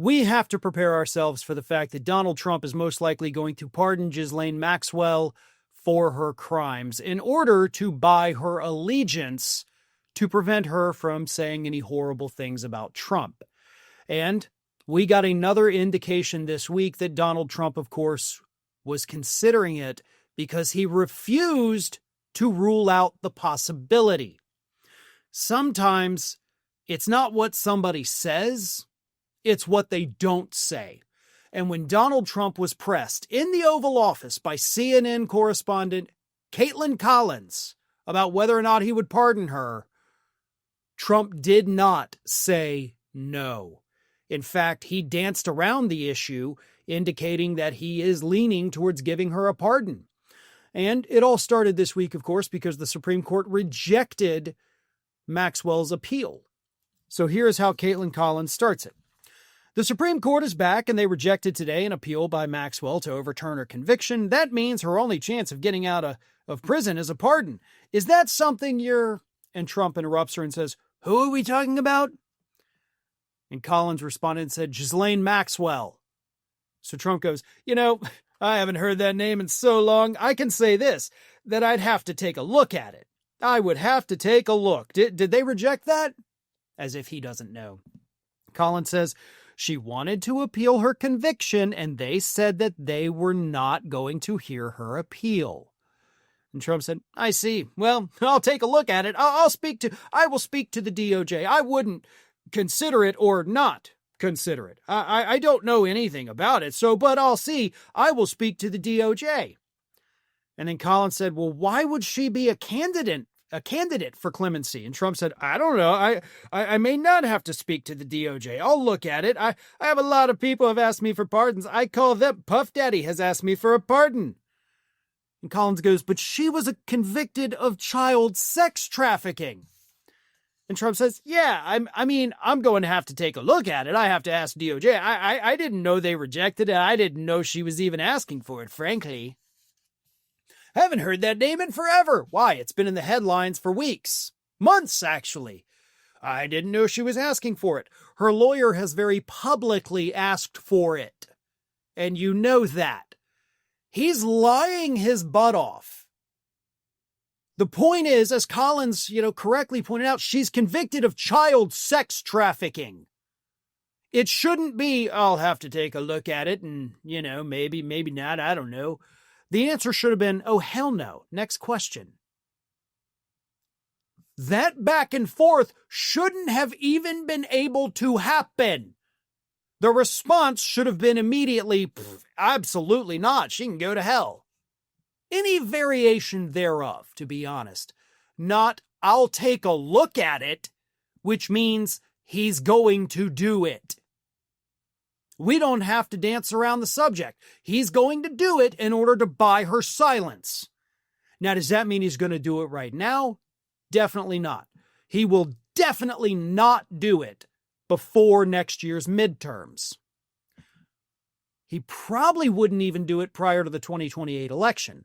we have to prepare ourselves for the fact that Donald Trump is most likely going to pardon Ghislaine Maxwell for her crimes in order to buy her allegiance to prevent her from saying any horrible things about Trump. And we got another indication this week that Donald Trump, of course, was considering it because he refused to rule out the possibility. Sometimes it's not what somebody says, it's what they don't say. And when Donald Trump was pressed in the Oval Office by CNN correspondent Kaitlin Collins about whether or not he would pardon her, Trump did not say no. In fact, he danced around the issue, indicating that he is leaning towards giving her a pardon. And it all started this week, of course, because the Supreme Court rejected Maxwell's appeal. So here's how Kaitlin Collins starts it. The Supreme Court is back, and they rejected today an appeal by Maxwell to overturn her conviction. That means her only chance of getting out of prison is a pardon. Is that something you're... And Trump interrupts her and says, "Who are we talking about?" And Collins responded and said, "Ghislaine Maxwell." So Trump goes, I haven't heard that name in so long. I can say this, that I'd have to take a look at it. I would have to take a look. Did they reject that? As if he doesn't know. Collins says she wanted to appeal her conviction, and they said that they were not going to hear her appeal. And Trump said, "I see. Well, I'll take a look at it. I will speak to the DOJ. I wouldn't consider it or not consider it. I don't know anything about it, but I'll see. I will speak to the DOJ." And then Collins said, "Well, why would she be a candidate for clemency?" And Trump said, "I don't know. I may not have to speak to the DOJ. I'll look at it. I have a lot of people have asked me for pardons. I call them Puff Daddy has asked me for a pardon." And Collins goes, "But she was convicted of child sex trafficking." And Trump says, "Yeah, I'm going to have to take a look at it. I have to ask DOJ. I didn't know they rejected it. I didn't know she was even asking for it, frankly. I haven't heard that name in forever. Why? It's been in the headlines for weeks. Months, actually. I didn't know she was asking for it. Her lawyer has very publicly asked for it. And you know that. He's lying his butt off. The point is, as Collins, correctly pointed out, she's convicted of child sex trafficking. It shouldn't be, I'll have to take a look at it and, maybe not, I don't know. The answer should have been, oh, hell no. Next question. That back and forth shouldn't have even been able to happen. The response should have been immediately, absolutely not. She can go to hell. Any variation thereof, to be honest. Not, I'll take a look at it, which means he's going to do it. We don't have to dance around the subject. He's going to do it in order to buy her silence. Now, does that mean he's going to do it right now? Definitely not. He will definitely not do it before next year's midterms. He probably wouldn't even do it prior to the 2028 election.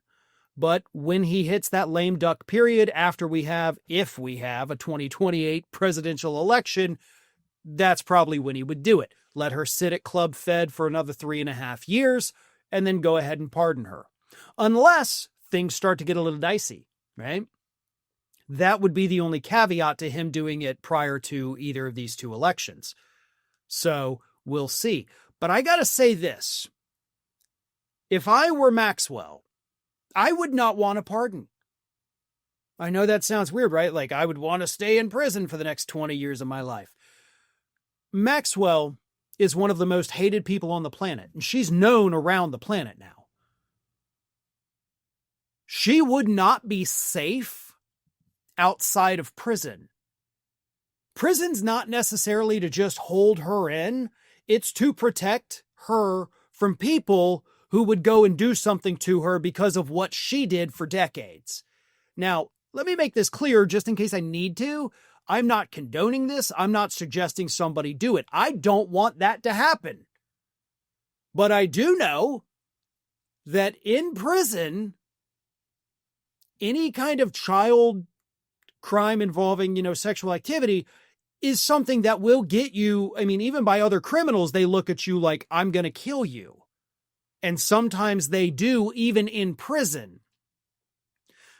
But when he hits that lame duck period after if we have a 2028 presidential election, that's probably when he would do it. Let her sit at Club Fed for another 3.5 years and then go ahead and pardon her. Unless things start to get a little dicey, right? That would be the only caveat to him doing it prior to either of these two elections. So we'll see. But I got to say this. If I were Maxwell, I would not want a pardon. I know that sounds weird, right? Like I would want to stay in prison for the next 20 years of my life. Maxwell is one of the most hated people on the planet, and she's known around the planet now. She would not be safe outside of prison. Prison's not necessarily to just hold her in. It's to protect her from people who would go and do something to her because of what she did for decades. Now, let me make this clear just in case I need to. I'm not condoning this. I'm not suggesting somebody do it. I don't want that to happen. But I do know that in prison, any kind of child crime involving, sexual activity is something that will get you. I mean, even by other criminals, they look at you like, I'm going to kill you. And sometimes they do, even in prison.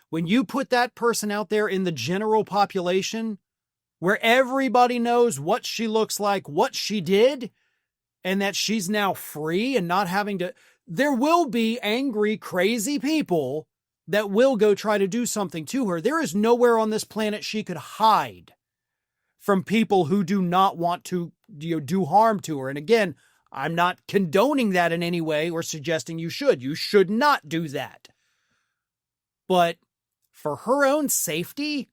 When you put that person out there in the general population, where everybody knows what she looks like, what she did, and that she's now free and not having to, there will be angry, crazy people that will go try to do something to her. There is nowhere on this planet she could hide from people who do not want to do harm to her. And again, I'm not condoning that in any way or suggesting you should. You should not do that. But for her own safety,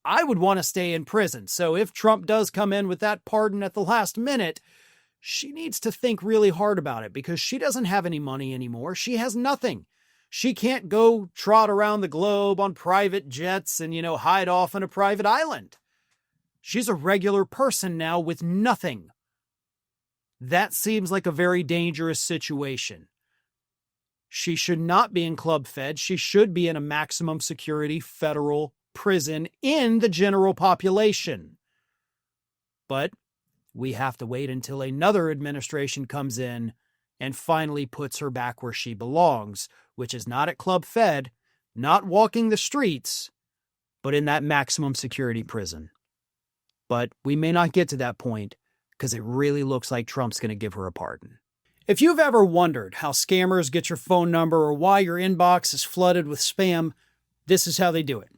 I would want to stay in prison. So if Trump does come in with that pardon at the last minute, she needs to think really hard about it, because she doesn't have any money anymore. She has nothing. She can't go trot around the globe on private jets and, hide off on a private island. She's a regular person now with nothing. That seems like a very dangerous situation. She should not be in Club Fed. She should be in a maximum security federal prison in the general population. But we have to wait until another administration comes in and finally puts her back where she belongs, which is not at Club Fed, not walking the streets, but in that maximum security prison. But we may not get to that point, because it really looks like Trump's going to give her a pardon. If you've ever wondered how scammers get your phone number or why your inbox is flooded with spam, this is how they do it.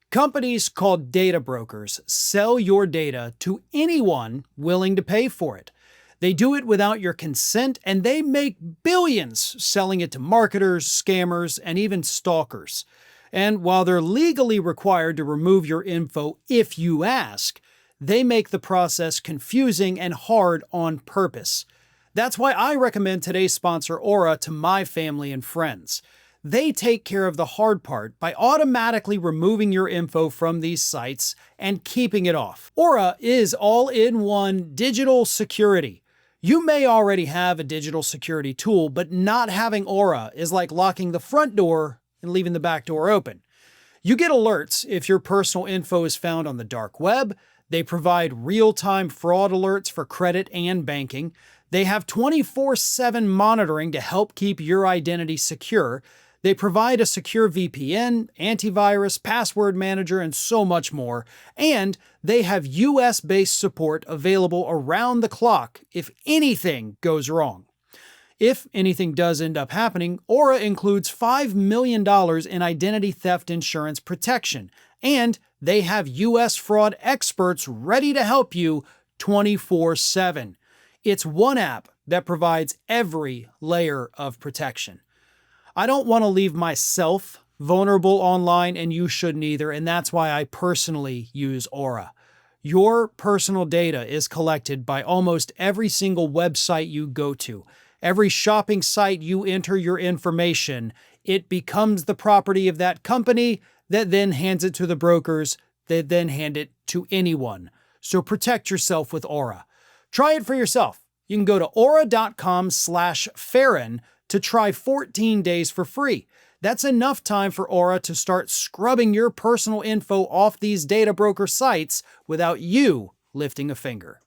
Companies called data brokers sell your data to anyone willing to pay for it. They do it without your consent, and they make billions selling it to marketers, scammers, and even stalkers. And while they're legally required to remove your info if you ask, they make the process confusing and hard on purpose. That's why I recommend today's sponsor, Aura, to my family and friends. They take care of the hard part by automatically removing your info from these sites and keeping it off. Aura is all-in-one digital security. You may already have a digital security tool, but not having Aura is like locking the front door and leaving the back door open. You get alerts if your personal info is found on the dark web. They provide real-time fraud alerts for credit and banking. They have 24/7 monitoring to help keep your identity secure. They provide a secure VPN, antivirus, password manager, and so much more. And they have US-based support available around the clock if anything goes wrong. If anything does end up happening, Aura includes $5 million in identity theft insurance protection. And they have US fraud experts ready to help you 24/7. It's one app that provides every layer of protection. I don't want to leave myself vulnerable online, and you shouldn't either, and that's why I personally use Aura. Your personal data is collected by almost every single website you go to. Every shopping site you enter your information, it becomes the property of that company that then hands it to the brokers that then hand it to anyone. So protect yourself with Aura. Try it for yourself. You can go to aura.com/Farron to try 14 days for free. That's enough time for Aura to start scrubbing your personal info off these data broker sites without you lifting a finger.